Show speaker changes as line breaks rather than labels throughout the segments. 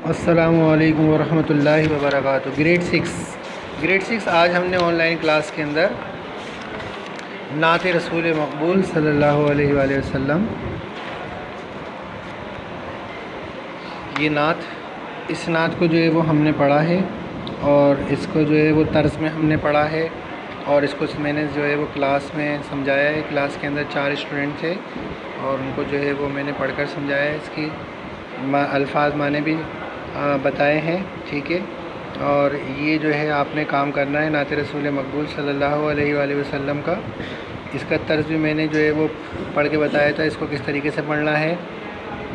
السلام علیکم ورحمۃ اللہ وبرکاتہ۔ گریڈ 6 آج ہم نے آن لائن کلاس کے اندر نعت رسول مقبول صلی اللہ علیہ وآلہ وسلم، یہ اس نعت کو جو ہے وہ ہم نے پڑھا ہے، اور اس کو جو ہے وہ طرز میں ہم نے پڑھا ہے، اور اس کو میں نے جو ہے وہ کلاس میں سمجھایا ہے۔ کلاس کے اندر 4 اسٹوڈنٹ تھے اور ان کو جو ہے وہ میں نے پڑھ کر سمجھایا ہے، اس کی الفاظ معنی بھی بتائے ہیں، ٹھیک ہے۔ اور یہ جو ہے آپ نے کام کرنا ہے نعت رسول مقبول صلی اللہ علیہ وآلہ وسلم کا۔ اس کا طرز بھی میں نے جو ہے وہ پڑھ کے بتایا تھا، اس کو کس طریقے سے پڑھنا ہے۔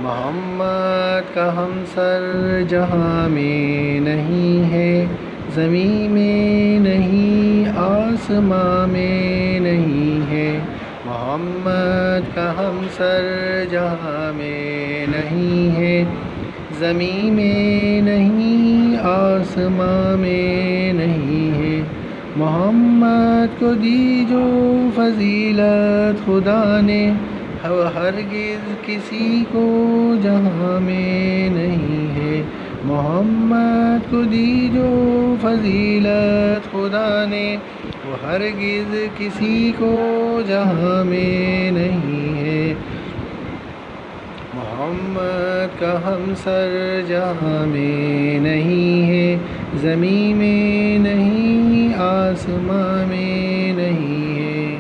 محمد کا ہم سر جہاں میں نہیں ہے، زمین میں نہیں آسماں میں نہیں ہے۔ محمد کا ہم سر جہاں میں نہیں ہے، زمین میں نہیں آسماں میں نہیں ہے۔ محمد کو دی جو فضیلت خدا نے، ہرگز کسی کو جہاں میں نہیں ہے۔ محمد کو دی جو فضیلت خدا نے، وہ ہرگز کسی کو جہاں میں نہیں ہے۔ محمد کا ہم سر جہاں میں نہیں ہے، زمین میں نہیں آسماں میں نہیں ہے۔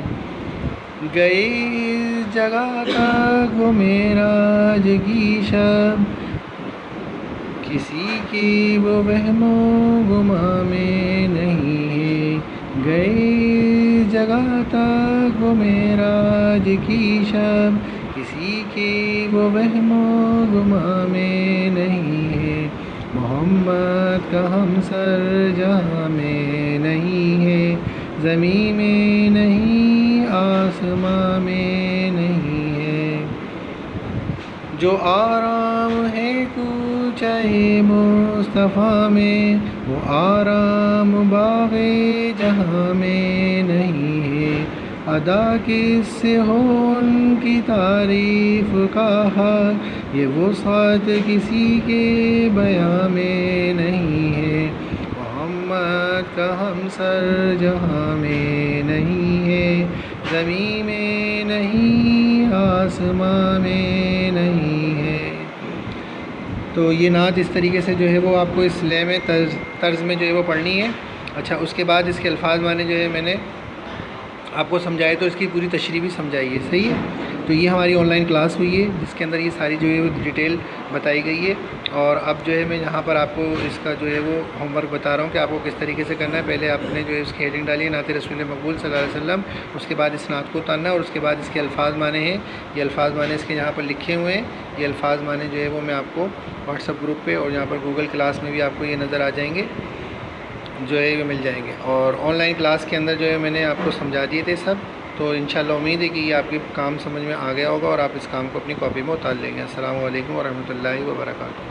گئے اس جگہ تک وہ معراج کی شب، کسی کی وہ وہم و گماں میں نہیں ہے۔ گئے اس جگہ تک وہ معراج کی شب، کسی کی وہ وہم و گماں میں نہیں ہے۔ محمد کا ہم سر جہاں میں نہیں ہے، زمین میں نہیں آسماں میں نہیں ہے۔ جو آرام ہے کوچہ مصطفیٰ میں، وہ آرام باغ جہاں میں نہیں ہے۔ ادا کس سے ہو ان کی تعریف کا حق، یہ وسعت کسی کے بیاں میں نہیں ہے۔ محمد کا ہم سر جہاں میں نہیں ہے، زمین میں نہیں آسماں میں نہیں ہے۔ تو یہ نعت اس طریقے سے جو ہے وہ آپ کو اس لے میں طرز میں جو ہے وہ پڑھنی ہے۔ اچھا، اس کے بعد اس کے الفاظ معنی جو ہے میں نے آپ کو سمجھائے، تو اس کی پوری تشریح بھی سمجھائی ہے، صحیح ہے۔ تو یہ ہماری آن لائن کلاس ہوئی ہے جس کے اندر یہ ساری جو ہے وہ ڈیٹیل بتائی گئی ہے۔ اور اب جو ہے میں یہاں پر آپ کو اس کا جو ہے وہ ہوم ورک بتا رہا ہوں کہ آپ کو کس طریقے سے کرنا ہے۔ پہلے آپ نے جو ہے اس کی ہیڈنگ ڈالی ہے نعت رسول مقبول صلی اللہ علیہ وسلم، اس کے بعد اس نعت کو اتارنا ہے، اور اس کے بعد اس کے الفاظ معنی ہیں، یہ الفاظ معنی اس کے یہاں پر لکھے ہوئے ہیں۔ یہ الفاظ معنی جو ہے وہ میں آپ کو واٹس ایپ گروپ پہ اور یہاں پر گوگل کلاس میں بھی آپ کو یہ نظر آ جائیں گے، جو ہے یہ مل جائیں گے۔ اور آن لائن کلاس کے اندر جو ہے میں نے آپ کو سمجھا دیے تھے سب، تو انشاءاللہ امید ہے کہ یہ آپ کے کام سمجھ میں آ گیا ہوگا اور آپ اس کام کو اپنی کاپی میں اتار لیں گے۔ السلام علیکم ورحمۃ اللہ وبرکاتہ۔